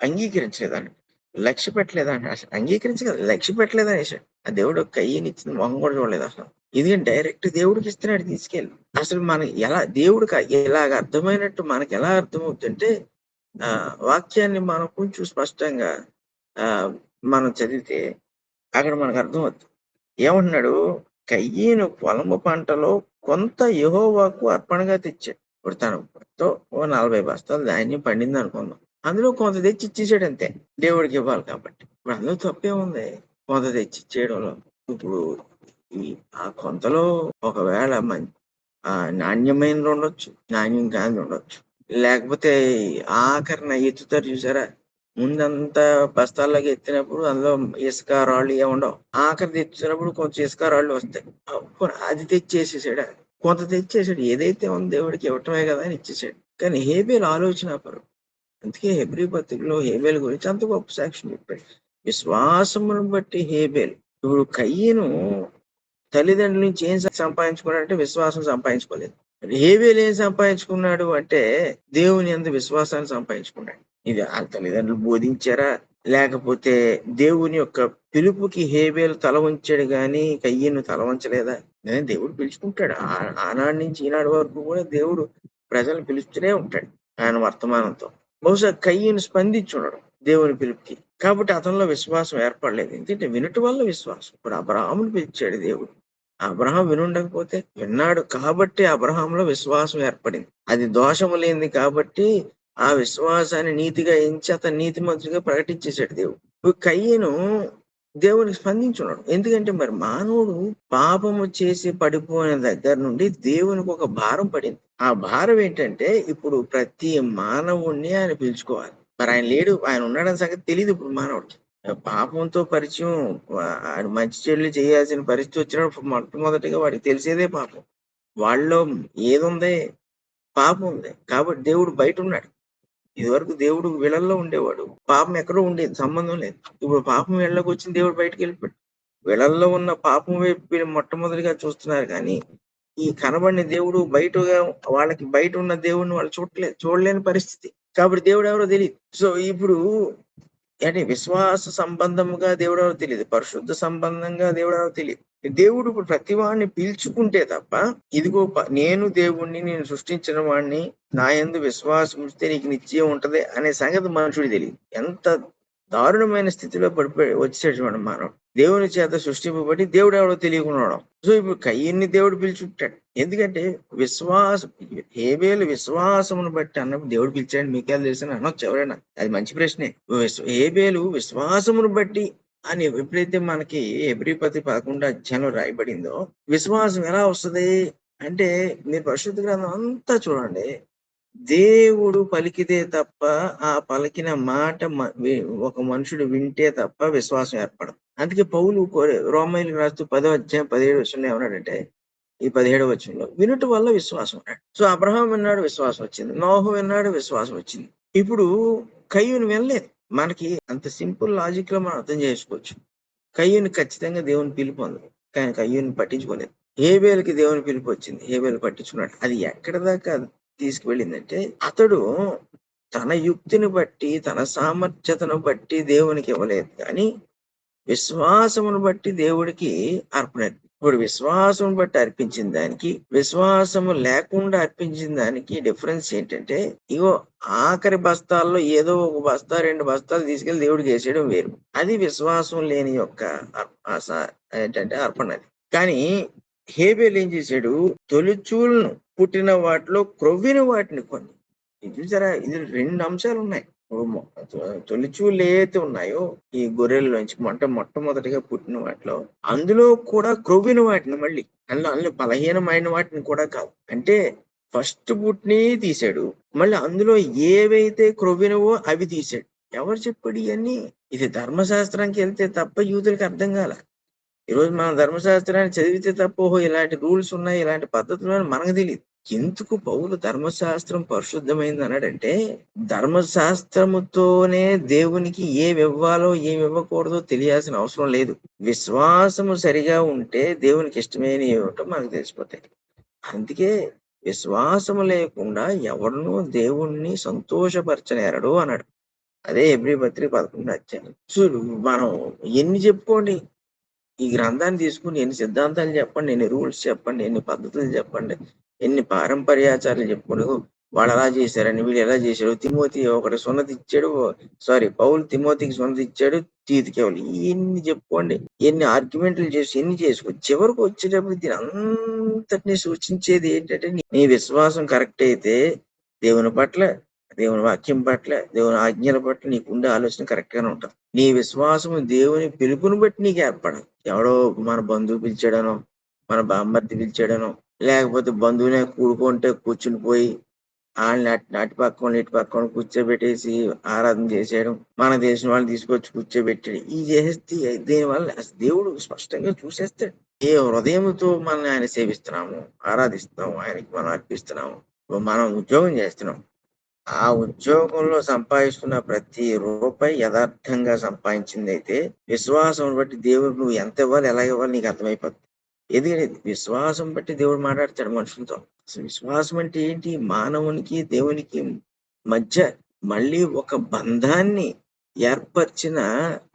అంగీకరించలేదండి. లక్ష్య పెట్టలేదండి. అసలు అంగీకరించగలదు లక్ష్య పెట్టలేదని వేసాడు. ఆ దేవుడు కయ్యని ఇచ్చిన మొహం కూడా చూడలేదు అసలు. ఇది డైరెక్ట్ దేవుడికి ఇస్తున్నాడు తీసుకెళ్ళి. అసలు మనకి ఎలా దేవుడికి ఇలాగ అర్థమైనట్టు మనకి ఎలా అర్థమవుతుందంటే వాక్యాన్ని మనం కొంచెం స్పష్టంగా మనం చదివితే అక్కడ మనకు అర్థమవుతుంది. ఏమంటున్నాడు? కయ్యను పొలము పంటలో కొంత యెహోవాకు అర్పణగా తెచ్చాడు. ఇప్పుడు తనతో 40 బస్తాలు ధాన్యం పండింది అనుకుందాం. అందులో కొంత తెచ్చి ఇచ్చేసాడు అంతే. దేవుడికి ఇవ్వాలి కాబట్టి. ఇప్పుడు అందులో తప్పేముంది? కొంత తెచ్చి ఇచ్చేయడంలో. ఇప్పుడు ఆ కొంతలో ఒకవేళ నాణ్యమైనది ఉండొచ్చు, నాణ్యం కానిది ఉండొచ్చు. లేకపోతే ఆఖరిన ఎత్తుతారు చూసారా? ముందంతా బస్తాల్లోకి ఎత్తినప్పుడు అందులో ఇసుక రాళ్ళు ఏమి ఉండవు. ఆఖరి ఎత్తుతున్నప్పుడు కొంచెం ఇసుక రాళ్ళు వస్తాయి. అది తెచ్చేసేసాడు. కొంత తెచ్చేసాడు. ఏదైతే ఉందో దేవుడికి ఇవ్వటమే కదా అని ఇచ్చేసాడు. కానీ హేబేలు ఆలోచనాపరుడు. అందుకే హెబ్రీ పత్రికలో హేబేలు గురించి అంత గొప్ప సాక్ష్యం చెప్పాడు. విశ్వాసమును బట్టి హేబేలు. ఇప్పుడు కయ్యను తల్లిదండ్రుల నుంచి ఏం సంపాదించుకున్నాడంటే విశ్వాసం సంపాదించుకోలేదు. హేబేలు ఏం సంపాదించుకున్నాడు అంటే దేవుని యందు విశ్వాసాన్ని సంపాదించుకున్నాడు. ఇది ఆ తల్లిదండ్రులు బోధించారా? లేకపోతే దేవుని యొక్క పిలుపుకి హేబేలు తల వంచాడు గాని కయ్యను తల వంచలేదా? దేవుడు పిలుచుకుంటాడు. ఆనాటి నుంచి ఈనాడు వరకు కూడా దేవుడు ప్రజలను పిలుస్తూనే ఉంటాడు ఆయన వర్తమానంతో. బహుశా కయ్యను స్పందించున్నాడు దేవుని పిలుపుకి. కాబట్టి అతనిలో విశ్వాసం ఏర్పడలేదు. ఎందుకంటే వినుట వల్ల విశ్వాసం. ఇప్పుడు అబ్రాహామును పిలిచాడు దేవుడు. అబ్రాహాం వినుండకపోతే విన్నాడు కాబట్టి అబ్రాహాంలో విశ్వాసం ఏర్పడింది. అది దోషము లేనిది కాబట్టి ఆ విశ్వాసాన్ని నీతిగా ఎంచి అతను నీతిమంతుడిగా ప్రకటించేశాడు దేవుడు. ఇప్పుడు కయ్యను దేవునికి స్పందించున్నాడు. ఎందుకంటే మరి మానవుడు పాపము చేసి పడిపోయిన దగ్గర నుండి దేవునికి ఒక భారం పడింది. ఆ భారం ఏంటంటే ఇప్పుడు ప్రతి మానవుణ్ణి ఆయన పిలుచుకోవాలి. మరి ఆయన లేడు, ఆయన ఉన్నాడన్న సంగతి తెలియదు ఇప్పుడు మానవుడికి. పాపంతో పరిచయం ఆయన మంచి చెడులు చేయాల్సిన పరిస్థితి వచ్చినప్పుడు మొట్టమొదటిగా వాడికి తెలిసేదే పాపం. వాళ్ళలో ఏదుంది? పాపం ఉంది. కాబట్టి దేవుడు బయట ఉన్నాడు. ఇదివరకు దేవుడు వీళ్ళల్లో ఉండేవాడు. పాపం ఎక్కడో ఉండేది. సంబంధం లేదు. ఇప్పుడు పాపం వీళ్ళలోకి వచ్చింది, దేవుడు బయటికెళ్ళిపోయాడు. వీళ్ళల్లో ఉన్న పాపం వైపు వీళ్ళు మొట్టమొదటిగా చూస్తున్నారు కానీ, ఈ కనబడిన దేవుడు బయటగా వాళ్ళకి బయట ఉన్న దేవుడిని వాళ్ళు చూడలేని పరిస్థితి. కాబట్టి దేవుడు ఎవరో తెలీదు. సో ఇప్పుడు అంటే విశ్వాస సంబంధముగా దేవుడెవరో తెలియదు. పరిశుద్ధ సంబంధంగా దేవుడెవరో తెలియదు. దేవుడు ఇప్పుడు ప్రతి వాడిని పీల్చుకుంటే తప్ప, ఇదిగో నేను దేవుణ్ణి, నేను సృష్టించిన వాడిని, నా యందు విశ్వాసం ఉంచితే నీకు నిత్యం ఉంటది అనే సంగతి మనుషుడికి తెలియదు. ఎంత దారుణమైన స్థితిలో వచ్చేసాడు చూడండి మానవుడు. దేవుని చేత సృష్టింపబడి దేవుడు ఎవడో తెలియకున్నాడు. సో ఇప్పుడు కయ్యన్ని దేవుడు పిలుచుంటాడు. ఎందుకంటే విశ్వాసం, హేబేలు విశ్వాసమును బట్టి అన్నప్పుడు దేవుడు పిలిచాడు మీకేం తెలుసు అనొచ్చు ఎవరైనా. అది మంచి ప్రశ్నే. హేబేలు విశ్వాసమును బట్టి అని ఎప్పుడైతే మనకి హెబ్రీ-10 11 అధ్యాయంలో రాయబడిందో, విశ్వాసం ఎలా వస్తుంది అంటే మీరు పరిశుద్ధ గ్రంథం అంతా చూడండి. దేవుడు పలికితే తప్ప ఆ పలికిన మాట ఒక మనుషుడు వింటే తప్ప విశ్వాసం ఏర్పడదు. అందుకే పౌలు రోమీయులకు రాస్తూ 10వ అధ్యాయం 17వ వచనంలో ఏమన్నాడంటే, ఈ 17వ వచనంలో వినుట వల్ల విశ్వాసం అన్నాడు. సో అబ్రహాం విన్నాడు, విశ్వాసం వచ్చింది. నోహు విన్నాడు, విశ్వాసం వచ్చింది. ఇప్పుడు కయ్యూను వినలేదు. మనకి అంత సింపుల్ లాజిక్ లో మనం అర్థం చేసుకోవచ్చు. కయ్యూను ఖచ్చితంగా దేవుని పిలుపు ఉంది, కానీ కయ్యూని పట్టించుకోలేదు. హేబేలుకి దేవుని పిలుపు వచ్చింది, హేబేలు పట్టించుకున్నాడు. అది ఎక్కడి దాకా తీసుకువెళ్ళిందంటే, అతడు తన యుక్తిని బట్టి తన సామర్థ్యతను బట్టి దేవునికి ఇవ్వలేదు, కానీ విశ్వాసమును బట్టి దేవుడికి అర్పణ. ఇప్పుడు విశ్వాసం బట్టి అర్పించిన దానికి, విశ్వాసము లేకుండా అర్పించిన దానికి డిఫరెన్స్ ఏంటంటే, ఇగో ఆఖరి బస్తాల్లో ఏదో ఒక బస్తా 2 బస్తాలు తీసుకెళ్లి దేవుడికి వేసేయడం వేరు. అది విశ్వాసం లేని యొక్క ఏంటంటే అర్పణ. కానీ హేబేలు ఏం చేశాడు? తొలిచూలను పుట్టిన వాటిలో క్రొవ్విన వాటిని కొన్ని. ఇది చూసారా, ఇది 2 అంశాలు ఉన్నాయి. తొలిచూలు ఏవైతే ఉన్నాయో ఈ గొర్రెల్లోంచి మొట్టమొదటిగా పుట్టిన వాటిలో, అందులో కూడా క్రొవ్విన వాటిని, మళ్ళీ అందులో బలహీనమైన వాటిని కూడా కాదు. అంటే ఫస్ట్ పుట్టిని తీసాడు, మళ్ళీ అందులో ఏవైతే క్రొవ్వినవో అవి తీసాడు. ఎవరు చెప్పాడు ఇవన్నీ? ఇది ధర్మశాస్త్రానికి వెళ్తే తప్ప యూదులకు అర్థం కాల. ఈరోజు మనం ధర్మశాస్త్రాన్ని చదివితే తప్ప ఓహో ఇలాంటి రూల్స్ ఉన్నాయి, ఇలాంటి పద్ధతులు మనకు తెలియదు. ఎందుకు పౌలు ధర్మశాస్త్రం పరిశుద్ధమైంది అన్నాడంటే, ధర్మశాస్త్రముతోనే దేవునికి ఏమి ఇవ్వాలో ఏమి ఇవ్వకూడదో తెలియాల్సిన అవసరం లేదు. విశ్వాసము సరిగా ఉంటే దేవునికి ఇష్టమైనవి ఏమిటో మనకు తెలిసిపోతాయి. అందుకే విశ్వాసము లేకుండా ఎవరినూ దేవుణ్ణి సంతోషపరచనేరడు అన్నాడు. అదే హెబ్రీ-పత్రిక 11వ అధ్యాయం. చూడు, మనం ఎన్ని చెప్పుకోండి, ఈ గ్రంథాన్ని తీసుకుని ఎన్ని సిద్ధాంతాలు చెప్పండి, ఎన్ని రూల్స్ చెప్పండి, ఎన్ని పద్ధతులు చెప్పండి, ఎన్ని పారంపర్యాచారాలు చెప్పుకోండి. వాళ్ళు అలా చేశారని, వీళ్ళు ఎలా చేశారు, తిమోతి ఒకటి సున్నతి ఇచ్చాడు, పౌలు తిమోతికి సున్నతి ఇచ్చాడు, తీతుకి ఎవరు, ఎన్ని చెప్పుకోండి, ఎన్ని ఆర్గ్యుమెంట్లు చేసి ఎన్ని చేసుకో, చివరికి వచ్చేటప్పుడు దీని అంతటిని సూచించేది ఏంటంటే, నీ విశ్వాసం కరెక్ట్ అయితే దేవుని పట్ల, దేవుని వాక్యం పట్ల, దేవుని ఆజ్ఞల పట్ల నీకుండే ఆలోచన కరెక్ట్ గానే ఉంటుంది. నీ విశ్వాసము దేవుని పిలుపుని బట్టి నీకు ఏర్పడదు. ఎవడో మన బంధువు పిలిచాడనో, మన బామ్మర్ది పిలిచాడనో, లేకపోతే బంధువునే కూడుకుంటే కూర్చుని పోయి వాళ్ళని అటు పక్కన ఇటు పక్కన కూర్చోబెట్టేసి ఆరాధన చేసేయడం, మన దేశం వాళ్ళని తీసుకొచ్చి కూర్చోబెట్టాడు. ఈ చేస్తే దీనివల్ల దేవుడు స్పష్టంగా చూసేస్తాడు. ఏ హృదయంతో మనం ఆయన సేవిస్తున్నాము, ఆరాధిస్తున్నాము, ఆయనకి మనం అర్పిస్తున్నాము. మనం ఉద్యోగం చేస్తున్నాం, ఆ ఉద్యోగంలో సంపాదిస్తున్న ప్రతి రూపాయి యథార్థంగా సంపాదించింది అయితే, విశ్వాసం బట్టి దేవుడు నువ్వు ఎంత ఇవ్వాలి, ఎలా ఇవ్వాలి నీకు అర్థమైపోతుంది. ఎందుకంటే విశ్వాసం బట్టి దేవుడు మాట్లాడతాడు మనుషులతో. అసలు విశ్వాసం అంటే ఏంటి? మానవునికి దేవునికి మధ్య మళ్ళీ ఒక బంధాన్ని ఏర్పరిచిన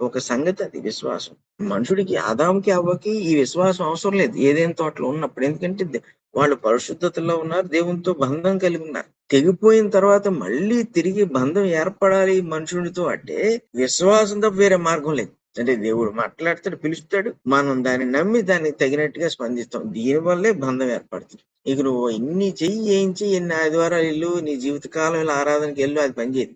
ఒక సంగతి అది విశ్వాసం. మనుషుడికి ఆదాముకి అవ్వకి ఈ విశ్వాసం అవసరం లేదు ఏదైనా తోటలో ఉన్నప్పుడు. ఎందుకంటే వాళ్ళు పరిశుద్ధతలో ఉన్నారు, దేవునితో బంధం కలిగి ఉన్నారు. తెగిపోయిన తర్వాత మళ్ళీ తిరిగి బంధం ఏర్పడాలి మనుషుడితో అంటే విశ్వాసం తప్ప వేరే మార్గం లేదు. అంటే దేవుడు మాట్లాడతాడు, పిలుస్తాడు, మనం దాన్ని నమ్మి దానికి తగినట్టుగా స్పందిస్తాం. దీనివల్లే బంధం ఏర్పడుతుంది. ఇక నువ్వు ఇన్ని చెయ్యి, ఏం చెయ్యి, ఎన్ని ఆదివారాలు వెళ్ళు, నీ జీవితకాలం ఇలా ఆరాధనకి వెళ్ళు, అది పనిచేయదు.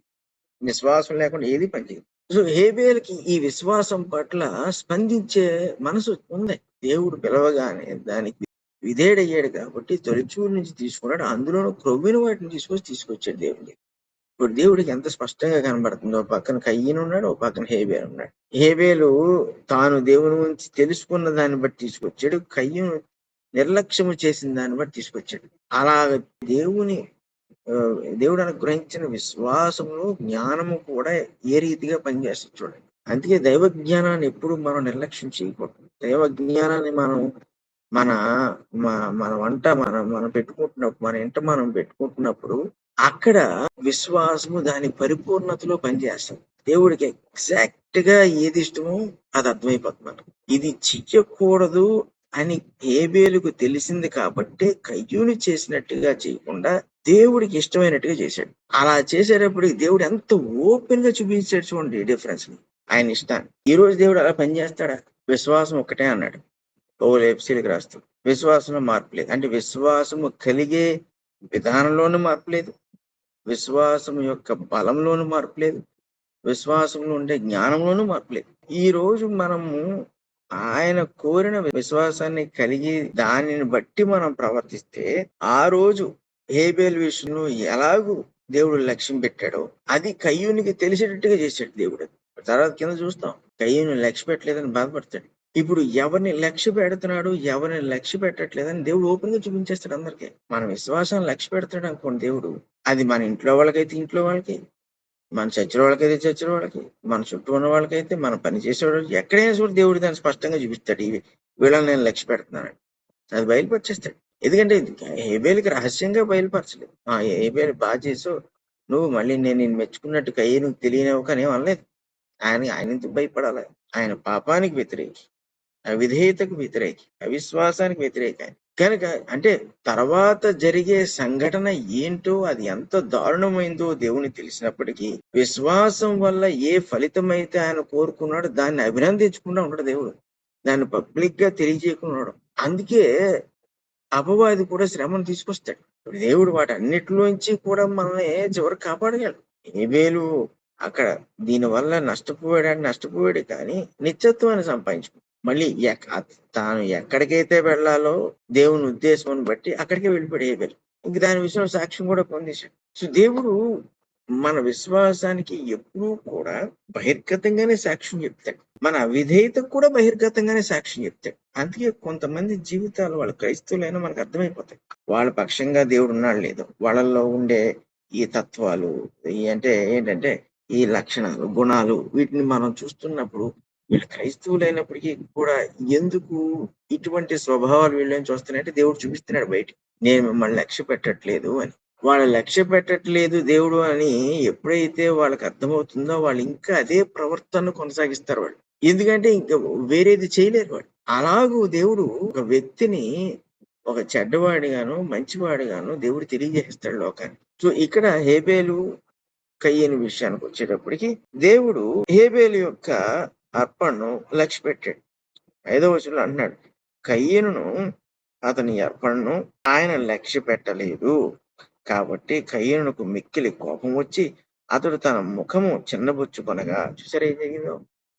విశ్వాసం లేకుండా ఏది పనిచేయదు. సో హేబేలుకి ఈ విశ్వాసం పట్ల స్పందించే మనసు ఉంది. దేవుడు పిలవగానే దానికి విధేయుడయ్యాడు కాబట్టి తొలిచూరు నుంచి తీసుకున్నాడు. అందులోనూ క్రొవ్విన వాటిని తీసుకొచ్చాడు దేవుడికి. ఇప్పుడు దేవుడికి ఎంత స్పష్టంగా కనబడుతుందో, ఓ పక్కన కయ్యను ఉన్నాడు, ఓ పక్కన హేబేలు ఉన్నాడు. హేబేలు తాను దేవుని గురించి తెలుసుకున్న దాన్ని బట్టి తీసుకొచ్చాడు. కయ్యను నిర్లక్ష్యము చేసిన దాన్ని బట్టి తీసుకొచ్చాడు. అలా దేవుని దేవుడు అనుగ్రహించిన విశ్వాసము, జ్ఞానము కూడా ఏ రీతిగా పనిచేస్తుంది చూడండి. అందుకే దైవ జ్ఞానాన్ని ఎప్పుడు మనం నిర్లక్ష్యం చేయకూడదు. దైవ జ్ఞానాన్ని మన మన వంట మనం పెట్టుకుంటున్నప్పుడు, మన ఇంట మనం పెట్టుకుంటున్నప్పుడు అక్కడ విశ్వాసము దాని పరిపూర్ణతలో పనిచేస్తుంది. దేవుడికి ఎగ్జాక్ట్ గా ఏది ఇష్టమో అది అర్థమైపోతుంది మనకు. ఇది చెయ్యకూడదు అని హేబేలుకు తెలిసింది కాబట్టి కయ్యూని చేసినట్టుగా చేయకుండా దేవుడికి ఇష్టమైనట్టుగా చేశాడు. అలా చేసేటప్పటికి దేవుడు ఎంత ఓపెన్ గా చూపించాడు చూడండి డిఫరెన్స్ ని, ఆయన ఇష్టాన్ని. ఈ రోజు దేవుడు అలా పనిచేస్తాడా? విశ్వాసం ఒక్కటే అన్నాడు. ఎఫ్సీలకు రాస్తూ విశ్వాసంలో మార్పు లేదు. అంటే విశ్వాసము కలిగే విధానంలోనూ మార్పు లేదు, విశ్వాసం యొక్క బలంలోనూ మార్పు లేదు, విశ్వాసంలో ఉండే జ్ఞానంలోనూ మార్పు లేదు. ఈ రోజు మనము ఆయన కోరిన విశ్వాసాన్ని కలిగి దానిని బట్టి మనం ప్రవర్తిస్తే ఆ రోజు హేబేలు విషయంలో ఎలాగూ దేవుడు లక్ష్యం పెట్టాడో అది కయ్యూనికి తెలిసేటట్టుగా చేశాడు దేవుడు. తర్వాత కింద చూస్తాం, కయ్యూని లక్ష్య పెట్టలేదని బాధపడతాడు. ఇప్పుడు ఎవరిని లక్ష్య పెడుతున్నాడు, ఎవరిని లక్ష్య పెట్టట్లేదని దేవుడు ఓపెన్ గా చూపించేస్తాడు అందరికీ. మన విశ్వాసాన్ని లక్ష్య పెడతాడు అనుకోండి దేవుడు, అది మన ఇంట్లో వాళ్ళకైతే ఇంట్లో వాళ్ళకి, మన చర్చల వాళ్ళకైతే చర్చల వాళ్ళకి, మన చుట్టూ ఉన్న వాళ్ళకైతే, మన పని చేసేవాళ్ళకి, ఎక్కడైనా చూడు దేవుడు దాన్ని స్పష్టంగా చూపిస్తాడు. వీళ్ళని నేను లక్ష్య పెడుతున్నాను, అది బయలుపరిచేస్తాడు. ఎందుకంటే హేబేలుకి రహస్యంగా బయలుపరచలేదు. హేబేలు బాగా చేసావు, నువ్వు మళ్ళీ నేను నిన్ను మెచ్చుకున్నట్టు నువ్వు తెలియనివ్వ కానీ అనలేదు. ఆయన ఎందుకు భయపడాలి? ఆయన పాపానికి వ్యతిరేకి, అవిధేయతకు వ్యతిరేకి, అవిశ్వాసానికి వ్యతిరేక. కనుక అంటే తర్వాత జరిగే సంఘటన ఏంటో, అది ఎంత దారుణమైందో దేవుని తెలిసినప్పటికీ విశ్వాసం వల్ల ఏ ఫలితం అయితే ఆయన కోరుకున్నాడో దాన్ని అభినందించకుండా ఉన్నాడు దేవుడు. దాన్ని పబ్లిక్ గా తెలియజేయకుండా. అందుకే అపవాది కూడా శ్రమను తీసుకొస్తాడు. దేవుడు వాటన్నిటిలోంచి కూడా మనల్ని చివరికి కాపాడగలడు. హేబేలు అక్కడ దీనివల్ల నష్టపోయాడు కానీ నిత్యత్వాన్ని సంపాదించుకున్నాడు. మళ్ళీ తాను ఎక్కడికైతే వెళ్ళాలో దేవుని ఉద్దేశం బట్టి అక్కడికే వెళ్ళిపోయాడు హేబేలు. ఇంక దాని విషయంలో సాక్ష్యం కూడా పొందేశాడు. సో దేవుడు మన విశ్వాసానికి ఎప్పుడూ కూడా బహిర్గతంగానే సాక్ష్యం చెప్తాడు, మన అవిధేయతకు కూడా బహిర్గతంగానే సాక్ష్యం చెప్తాడు. అందుకే కొంతమంది జీవితాలు వాళ్ళ క్రైస్తవులైనా మనకు అర్థమైపోతాయి, వాళ్ళ పక్షంగా దేవుడు ఉన్నాడు లేదు, వాళ్ళల్లో ఉండే ఈ తత్వాలు ఏంటంటే ఈ లక్షణాలు, గుణాలు, వీటిని మనం చూస్తున్నప్పుడు వీళ్ళు క్రైస్తవులైనప్పటికీ కూడా ఎందుకు ఇటువంటి స్వభావాలు వీళ్ళ నుంచి వస్తున్నాయంటే దేవుడు చూపిస్తున్నాడు బయటికి, నేను మిమ్మల్ని లక్ష్య పెట్టట్లేదు అని. వాళ్ళు లక్ష్య పెట్టట్లేదు దేవుడు అని ఎప్పుడైతే వాళ్ళకి అర్థమవుతుందో వాళ్ళు ఇంకా అదే ప్రవర్తన కొనసాగిస్తారు వాళ్ళు. ఎందుకంటే ఇంకా వేరేది చేయలేరు వాళ్ళు. అలాగూ దేవుడు ఒక వ్యక్తిని ఒక చెడ్డవాడిగాను మంచివాడిగాను దేవుడు తెలియజేస్తాడు లోకాన్ని. సో ఇక్కడ హేబేలు కయ్యని విషయానికి వచ్చేటప్పటికి దేవుడు హేబేలు యొక్క అర్పణను లక్ష్య పెట్టాడు. 5వ వచనంలో అంటున్నాడు, కయ్యను అతని అర్పణను ఆయన లక్ష్య పెట్టలేదు కాబట్టి కయ్యనుకు మిక్కిలి కోపం వచ్చి అతడు తన ముఖము చిన్నబుచ్చుకొనగా. చూసారా ఏం జరిగిందో?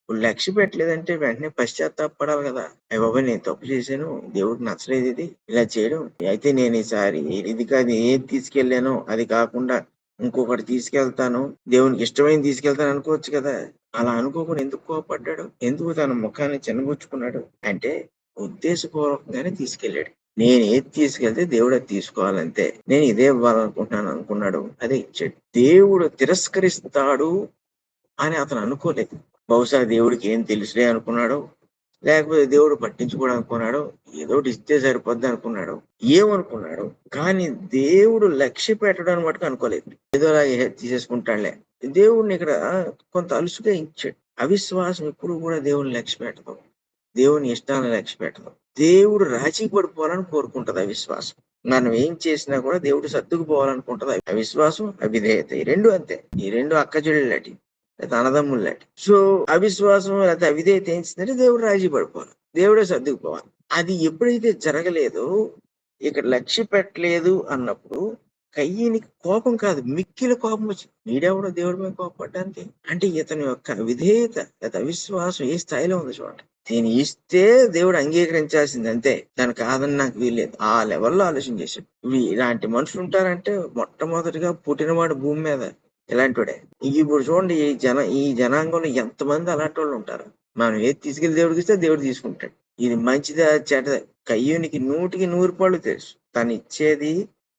లక్ష్య పెట్టలేదంటే వెంటనే పశ్చాత్తాపడాలి కదా. అయ్య బాబోయ్, నేను తప్పు చేశాను, దేవుడికి నచ్చలేదు ఇది ఇలా చేయడం, అయితే నేను ఈసారి ఇది కాదు ఏది తీసుకెళ్లానో అది కాకుండా ఇంకొకటి తీసుకెళ్తాను, దేవునికి ఇష్టమైంది తీసుకెళ్తాను అనుకోవచ్చు కదా. అలా అనుకోకుండా ఎందుకు కోపడ్డాడు? ఎందుకు తన ముఖాన్ని చిన్నబుచ్చుకున్నాడు అంటే ఉద్దేశపూర్వకంగానే తీసుకెళ్లాడు. నేను ఏది తీసుకెళ్తే దేవుడు అది తీసుకోవాలంతే, నేను ఇదే ఇవ్వాలనుకుంటున్నాను అనుకున్నాడు, అదే ఇచ్చాడు. దేవుడు తిరస్కరిస్తాడు అని అతను అనుకోలేదు. బహుశా దేవుడికి ఏం తెలుసులే అనుకున్నాడు, లేకపోతే దేవుడు పట్టించుకోవడం అనుకున్నాడు, ఏదో ఇస్తే సరిపోద్ది అనుకున్నాడు, ఏమనుకున్నాడు. కానీ దేవుడు లక్ష్య పెట్టడం మటుకు అనుకోలేదు. ఏదో తీసేసుకుంటాడులే. దేవుడిని ఇక్కడ కొంత అలుసుగా ఇచ్చాడు. అవిశ్వాసం ఎప్పుడు కూడా దేవుడిని లక్ష్య పెట్టదు. దేవుని ఇష్టాలను లక్ష్య పెట్టదు. దేవుడు రాజీ పడిపోవాలని కోరుకుంటది అవిశ్వాసం. మనం ఏం చేసినా కూడా దేవుడు సర్దుకుపోవాలనుకుంటది అవిశ్వాసం, అవిధేయత. ఈ రెండు అంతే. ఈ రెండు అక్కచెల్లెలాంటి, లేకపోతే అన్నదమ్ములాంటి. సో అవిశ్వాసం లేకపోతే అవిధేయత ఏం చేసిందంటే దేవుడు రాజీ పడిపోవాలి, దేవుడే సర్దుకుపోవాలి. అది ఎప్పుడైతే జరగలేదో, ఇక్కడ లక్ష్య పెట్టలేదు అన్నప్పుడు కయ్యనికి కోపం కాదు, మిక్కిలి కోపం వచ్చింది. వీడెవడో దేవుడి మీద కోపపడ్డానికి? అంటే ఇతని యొక్క విధేయత లేదా అవిశ్వాసం ఏ స్థాయిలో ఉంది చూడండి. దీన్ని ఇస్తే దేవుడు అంగీకరించాల్సింది అంతే, దానికి కాదని నాకు వీల్లేదు. ఆ లెవెల్లో ఆలోచన చేశాడు. ఇలాంటి మనుషులు ఉంటారంటే మొట్టమొదటిగా పుట్టినవాడు భూమి మీద ఇలాంటి వాడే. ఇప్పుడు చూడండి, ఈ జనాంగంలో ఎంతమంది అలాంటి వాళ్ళు ఉంటారు. మనం ఏది తీసుకెళ్లి దేవుడికి ఇస్తే దేవుడు తీసుకుంటాడు. ఇది మంచిదా చెడ్డదా కయ్యూనికి 100% తెలుసు. తను ఇచ్చేది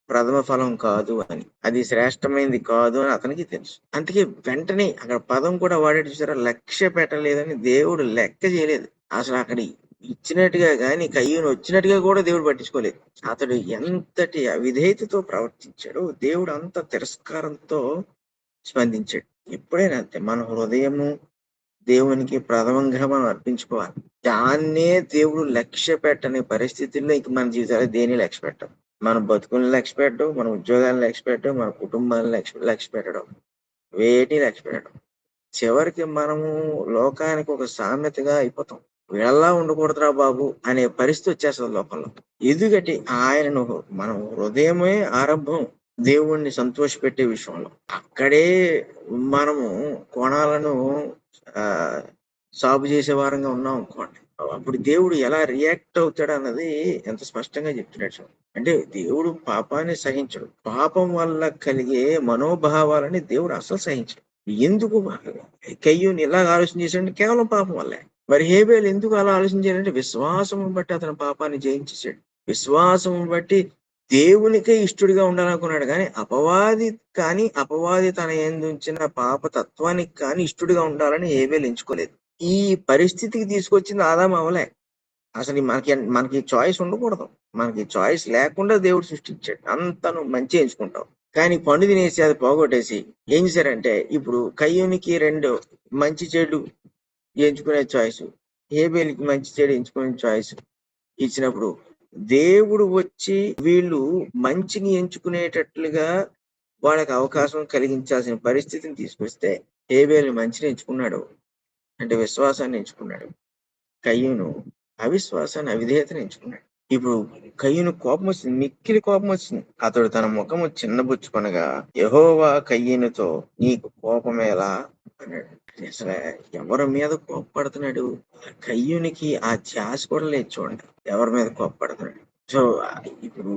ప్రథమ ఫలం కాదు అని, అది శ్రేష్టమైనది కాదు అని అతనికి తెలుసు. అందుకే వెంటనే అక్కడ పదం కూడా వాడేది చూసారా, లక్ష్య పెట్టలేదని. దేవుడు లెక్క చేయలేదు అసలు. అక్కడ ఇచ్చినట్టుగా గాని కయ్యూను వచ్చినట్టుగా కూడా దేవుడు పట్టించుకోలేదు. అతడు ఎంతటి అవిధేయతతో ప్రవర్తించాడు, దేవుడు అంత తిరస్కారంతో స్పందించాడు. ఎప్పుడైనా అంతే, మన హృదయము దేవునికి ప్రథమంగా మనం అర్పించుకోవాలి. దాన్నే దేవుడు లక్ష్య పెట్టని పరిస్థితుల్లో ఇంక మన జీవితాలు దేన్ని లక్ష్య పెట్టం. మన బతుకులను లక్ష్య పెట్టడం, మన ఉద్యోగాలను లక్ష్య పెట్టడం, మన కుటుంబాలను లక్ష్య పెట్టడం, వేటిని లక్ష్య పెట్టడం. చివరికి మనము లోకానికి ఒక సామెతగా అయిపోతాం. వీళ్ళలా ఉండకూడదురా బాబు అనే పరిస్థితి వచ్చేస్తుంది లోకంలో. ఎందుకంటే ఆయనను మనం హృదయమే ఆరంభం దేవుణ్ణి సంతోషపెట్టే విషయంలో. అక్కడే మనము కోణాలను సాగు చేసే వారంగా ఉన్నాం అనుకోండి, అప్పుడు దేవుడు ఎలా రియాక్ట్ అవుతాడు అన్నది ఎంత స్పష్టంగా చెప్తున్నాడు. అంటే దేవుడు పాపాన్ని సహించడు. పాపం వల్ల కలిగే మనోభావాలని దేవుడు అసలు సహించడు. ఎందుకు కయ్యూని ఇలా ఆలోచన చేశాడంటే కేవలం పాపం వల్లే. మరి హేబేలు ఎందుకు అలా ఆలోచన చేయాలంటే విశ్వాసం బట్టి అతను పాపాన్ని జయించేశాడు. విశ్వాసం బట్టి దేవునికే ఇష్టడిగా ఉండాలనుకున్నాడు. కానీ అపవాది తన ఎందుంచిన పాప తత్వానికి కానీ ఇష్టడిగా ఉండాలని హేబేలు ఎంచుకోలేదు. ఈ పరిస్థితికి తీసుకొచ్చింది ఆదాము అవలే. అసలు మనకి చాయిస్ ఉండకూడదు. మనకి చాయిస్ లేకుండా దేవుడు సృష్టించాడు. అంత నువ్వు మంచి ఎంచుకుంటావు. కానీ పండు తినేసి అది పోగొట్టేసి ఏం చేశారంటే, ఇప్పుడు కయ్యూనికి 2 మంచి చెడు ఎంచుకునే చాయిస్, హేబేలుకి మంచి చెడు ఎంచుకునే చాయిస్ ఇచ్చినప్పుడు దేవుడు వచ్చి వీళ్ళు మంచిని ఎంచుకునేటట్లుగా వాళ్ళకి అవకాశం కలిగించాల్సిన పరిస్థితిని తీసుకొస్తే హేబేలు మంచిని ఎంచుకున్నాడు, అంటే విశ్వాసాన్ని ఎంచుకున్నాడు. కయ్యూను అవిశ్వాసాన్ని, అవిధేయతను ఎంచుకున్నాడు. ఇప్పుడు కయ్యూను కోపం వచ్చింది, మిక్కిలి కోపం వచ్చింది. అతడు తన ముఖము చిన్నబుచ్చుకొనగా యెహోవా కయ్యూనుతో నీకు కోపమేలా అన్నాడు. అసలు ఎవరి మీద కోపపడుతున్నాడు? కయ్యూనికి ఆ ధ్యాస కూడా లేదు చూడండి, ఎవరి మీద కోపపడుతున్నాడు. సో ఇప్పుడు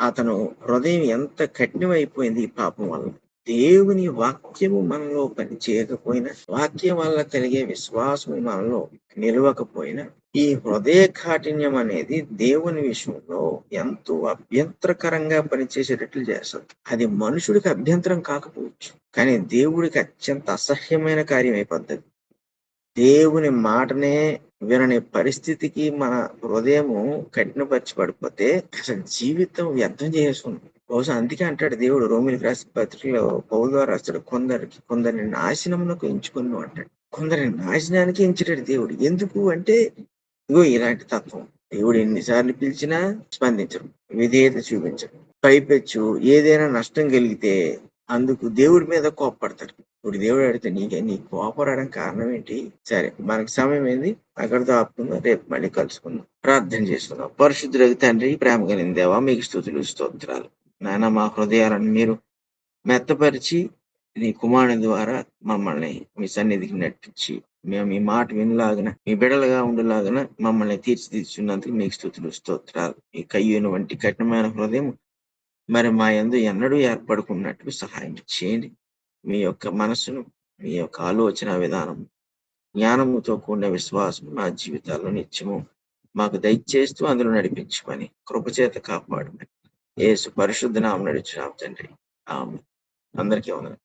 అతను హృదయం ఎంత కఠినమైపోయింది ఈ పాపం వల్ల. దేవుని వాక్యము మనలో పని చేయకపోయినా, వాక్యం వల్ల కలిగే విశ్వాసము మనలో నిలవకపోయినా, ఈ హృదయ కాఠిన్యం అనేది దేవుని విషయంలో ఎంతో అభ్యంతరకరంగా పనిచేసేటట్లు చేస్తుంది. అది మనుషుడికి అభ్యంతరం కాకపోవచ్చు, కానీ దేవుడికి అత్యంత అసహ్యమైన కార్యం అయిపోద్ది. దేవుని మాటనే వినని పరిస్థితికి మన హృదయము కఠినపరిచి పడిపోతే అసలు జీవితం వ్యర్థం చేసుకుంది. బహుశా అందుకే అంటాడు దేవుడు రోమిలికి రాసిన పత్రికలో పౌలు ద్వారా రాస్తాడు, కొందరిని నాశనమునకు ఎంచుకున్నావు అంటాడు. కొందరిని నాశనానికి ఎంచాడు దేవుడు. ఎందుకు అంటే ఇగో ఇలాంటి తత్వం. దేవుడు ఎన్నిసార్లు పిలిచినా స్పందించరు, విధేయత చూపించరు. పైపెచ్చు ఏదైనా నష్టం కలిగితే అందుకు దేవుడి మీద కోపపడతారు. ఇప్పుడు దేవుడు అడిగితే నీ కోపడడం కారణం ఏంటి? సరే, మనకి సమయం ఏంది, అక్కడితో ఆపుకుందాం. రేపు మళ్ళీ కలుసుకుందాం. ప్రార్థన చేసుకుందాం. పరిశుద్ధులకు తండ్రి, ప్రేమ కలిగిన దేవా, మీకు స్తుతులు స్తోత్రాలు. నాయన, మా హృదయాలను మీరు మెత్తపరిచి నీ కుమారుని ద్వారా మమ్మల్ని మీ సన్నిధికి నడిపించి మేము మీ మాట వినలాగన, మీ బిడలుగా ఉండేలాగన మమ్మల్ని తీర్చిదిద్దుచున్నందుకు మీకు స్తుతులు స్తోత్రాలు. ఈ కయ్యూను వంటి కఠినమైన హృదయం మరి మా యందు ఎన్నడూ ఏర్పడుకున్నట్టు సహాయం చేయండి. మీ యొక్క మనసును, మీ యొక్క ఆలోచన విధానం, జ్ఞానముతో కూడిన విశ్వాసం మా జీవితాల్లో నిత్యము మాకు దయచేస్తూ అందులో నడిపించమని కృపచేత కాపాడమని యేసు పరిశుద్ధ నామమున నడిచున్నాము తండ్రి. ఆమేన్. అందరికీ వందనాలు.